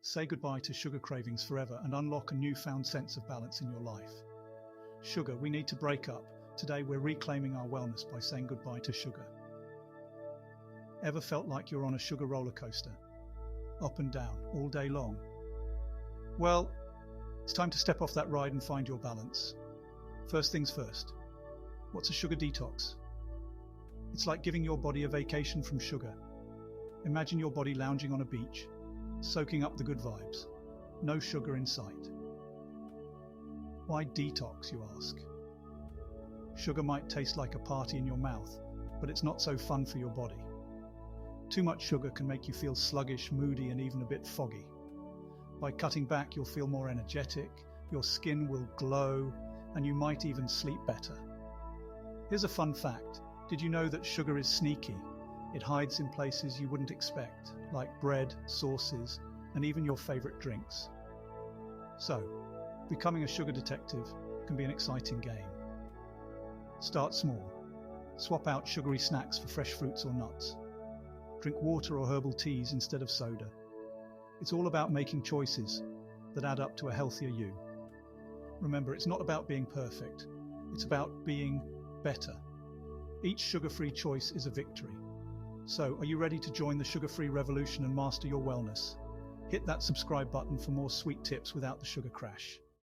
Say goodbye to sugar cravings forever and unlock a newfound sense of balance in your life. Sugar, we need to break up. Today we're reclaiming our wellness by saying goodbye to sugar. Ever felt like you're on a sugar roller coaster? Up and down, all day long? Well, it's time to step off that ride and find your balance. First things first. What's a sugar detox? It's like giving your body a vacation from sugar. Imagine your body lounging on a beach, soaking up the good vibes. No sugar in sight. Why detox, you ask? Sugar might taste like a party in your mouth, but it's not so fun for your body. Too much sugar can make you feel sluggish, moody, and even a bit foggy. By cutting back, you'll feel more energetic, your skin will glow, and you might even sleep better. Here's a fun fact. Did you know that sugar is sneaky? It hides in places you wouldn't expect, like bread, sauces, and even your favorite drinks. So, becoming a sugar detective can be an exciting game. Start small. Swap out sugary snacks for fresh fruits or nuts. Drink water or herbal teas instead of soda. It's all about making choices that add up to a healthier you. Remember, it's not about being perfect. It's about being better. Each sugar-free choice is a victory. So, are you ready to join the sugar-free revolution and master your wellness? Hit that subscribe button for more sweet tips without the sugar crash.